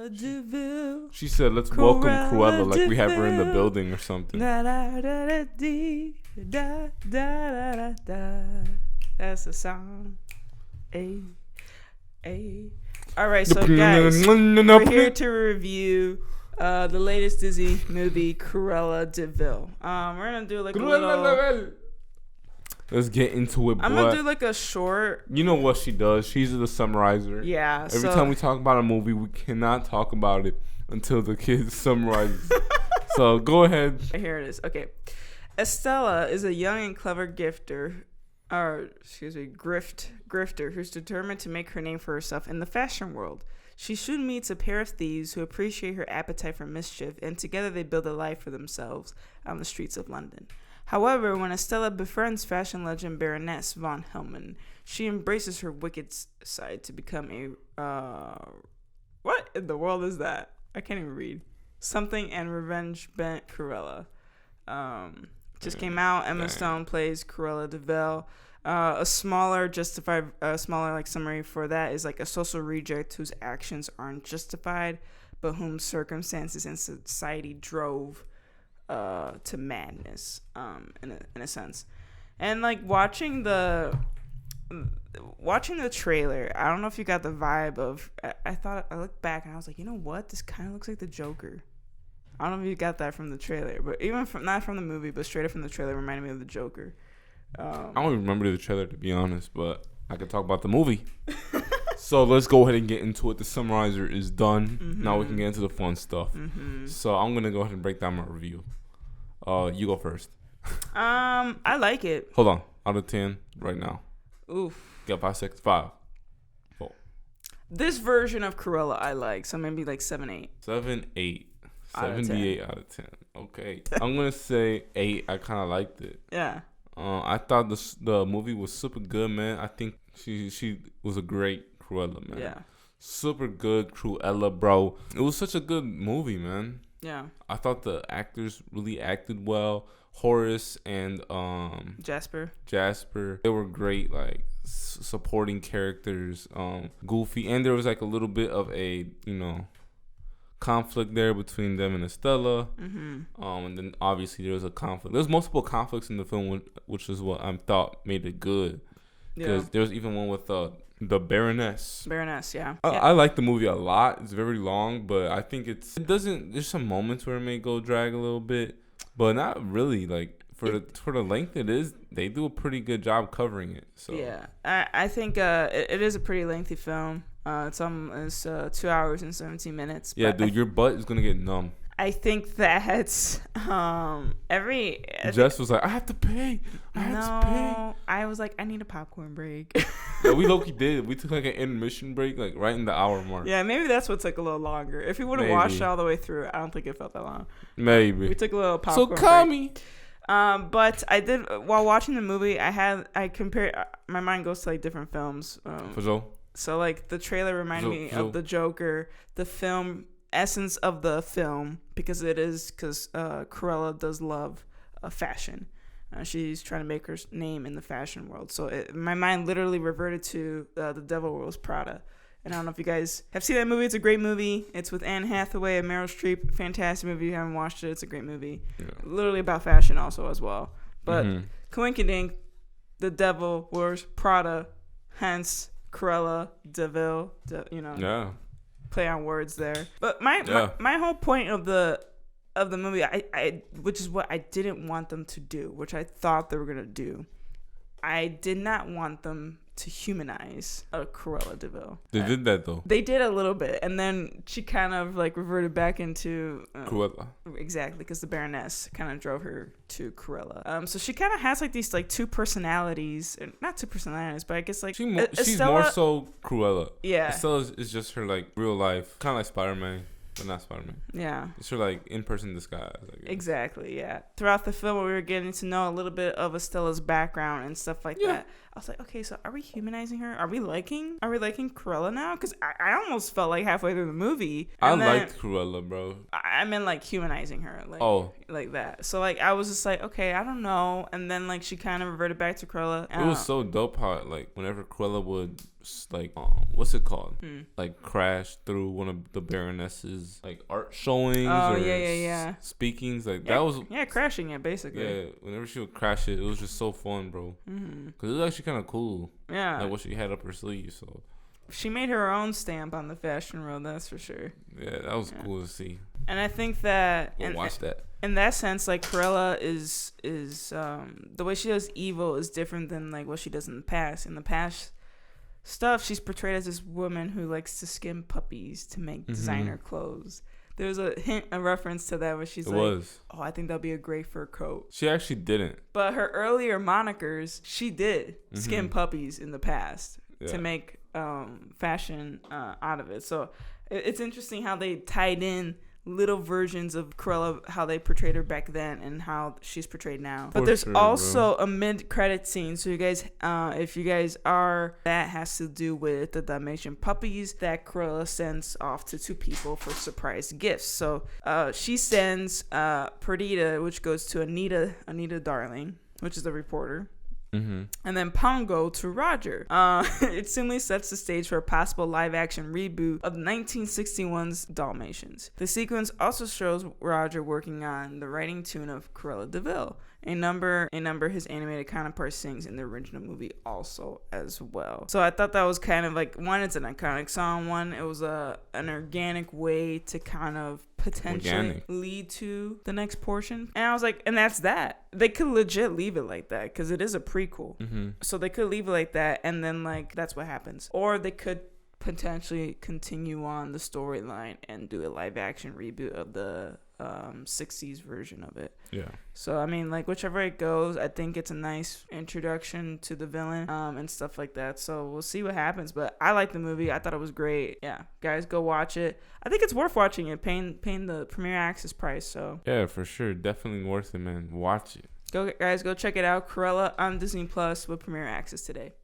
Cruella DeVille. She said, "Let's welcome Cruella like we have her in the building or something." Da, da, da, da, dee, da, da, da, da. That's the song. Ay, ay. All right, so guys, we're here to review the latest Disney movie, Cruella DeVille. We're gonna do like a little. Let's get into it. I'm gonna do like a short. You know what she does? She's the summarizer. Yeah. Every time we talk about a movie, we cannot talk about it until the kid summarizes. So go ahead. Here it is. Okay. Estella is a young and clever grifter who's determined to make her name for herself in the fashion world. She soon meets a pair of thieves who appreciate her appetite for mischief, and together they build a life for themselves on the streets of London. However, when Estella befriends fashion legend Baroness von Hellman, she embraces her wicked side to become a... what in the world is that? I can't even read. Something and Revenge bent Cruella. Just came out. Emma Stone plays Cruella DeVille. A smaller summary for that is like a social reject whose actions aren't justified, but whom circumstances and society drove to madness, in a sense. And like watching the trailer, I don't know if you got the vibe of. I looked back and I was like, you know what? This kind of looks like the Joker. I don't know if you got that from the trailer, but even not from the movie, but straight up from the trailer, reminded me of the Joker. I don't even remember the trailer, to be honest, but I could talk about the movie. So let's go ahead and get into it. The summarizer is done. Mm-hmm. Now we can get into the fun stuff. Mm-hmm. So I'm gonna go ahead and break down my review. You go first. I like it. Hold on. Out of 10 right now. Oof. Got 5 seconds. 5. 4. This version of Cruella I like, so maybe like 7, 8. 7, 8. 78 out of 10. Okay. I'm gonna say 8. I kind of liked it. Yeah. I thought the movie was super good, man. I think she was a great Cruella, man. Yeah. Super good Cruella, bro. It was such a good movie, man. Yeah. I thought the actors really acted well. Horace and Jasper. They were great, like supporting characters. Goofy, and there was like a little bit of a conflict there between them and Estella. Mm-hmm. And then obviously there was a conflict. There's multiple conflicts in the film, which is what I thought made it good. Because there was even one with the Baroness. Yeah. I like the movie a lot. It's very long, but I think it doesn't. There's some moments where it may go drag a little bit, but not really. Like for the length it is, they do a pretty good job covering it. So yeah, I think it is a pretty lengthy film. It's 2 hours and 17 minutes. Yeah, dude, your butt is gonna get numb. I think that Jess was like, I have to pay. I was like, I need a popcorn break. Yeah, we low-key did. We took like an intermission break, like right in the hour mark. Yeah, maybe that's what took a little longer. If we would have watched it all the way through, I don't think it felt that long. Maybe. We took a little popcorn break. So call me. But I did, while watching the movie, I compared, my mind goes to like different films. For sure. So like the trailer reminded me of the Joker, the film essence of the film, because Cruella does love fashion. She's trying to make her name in the fashion world. So my mind literally reverted to The Devil Wears Prada. And I don't know if you guys have seen that movie. It's a great movie. It's with Anne Hathaway and Meryl Streep. Fantastic movie. If you haven't watched it, it's a great movie. Yeah. Literally about fashion also as well. But coinkydink, The Devil Wears Prada, hence Cruella DeVille. Yeah. Play on words there. But my whole point of the movie, I which is what I didn't want them to do, which I thought they were gonna do. I did not want them to humanize a Cruella DeVille. They did that though. They did a little bit, and then she kind of like reverted back into Cruella. Exactly, because the Baroness kind of drove her to Cruella. So she kind of has like these like two personalities, not two personalities, but I guess like she's more so Cruella. Yeah, Estella is just her like real life, kind of like Spider-Man. But not Spider-Man. Yeah. It's her like in-person disguise, I guess. Exactly, yeah. Throughout the film, we were getting to know a little bit of Estella's background and stuff like that. I was like, okay, so are we humanizing her? Are we liking Cruella now? Because I almost felt like halfway through the movie. I liked Cruella, bro. I meant like humanizing her. Like, like that. So like I was just like, okay, I don't know. And then like she kind of reverted back to Cruella. It was so dope how like whenever Cruella would like what's it called? Like crash through one of the Baroness's like art showings or speakings. Like that was crashing it basically. Yeah, whenever she would crash it, it was just so fun, bro. Cause it was actually kind of cool. Yeah, like what she had up her sleeve. So she made her own stamp on the fashion world, that's for sure. Yeah, that was cool to see. And I think that watch that. In that sense, like Cruella is the way she does evil is different than like what she does in the past. In the past stuff, she's portrayed as this woman who likes to skin puppies to make designer clothes. There was a reference to that where she's oh, I think that'll be a great fur coat. She actually didn't. But her earlier monikers, she did skin puppies in the past to make fashion out of it. So it's interesting how they tied in little versions of Cruella, how they portrayed her back then and how she's portrayed now. But there's also a mid-credit scene. So you guys, if you guys are, that has to do with the Dalmatian puppies that Cruella sends off to 2 people for surprise gifts. So she sends Perdita, which goes to Anita Darling, which is the reporter. And then Pongo to Roger. It simply sets the stage for a possible live-action reboot of 1961's Dalmatians. The sequence also shows Roger working on the writing tune of Cruella de Vil, a number his animated counterpart sings in the original movie also as well. So I thought that was kind of like, one, it's an iconic song. One, it was an organic way to kind of potentially lead to the next portion. And I was like, and that's that. They could legit leave it like that because it is a prequel. So they could leave it like that and then like that's what happens. Or they could potentially continue on the storyline and do a live action reboot of the 60s version of it. Yeah. So I mean, like whichever it goes, I think it's a nice introduction to the villain and stuff like that. So we'll see what happens. But I like the movie. I thought it was great. Yeah, guys, go watch it. I think it's worth watching it. Paying the Premier Access price. So yeah, for sure, definitely worth it, man. Watch it. Go check it out. Cruella on Disney Plus with Premier Access today.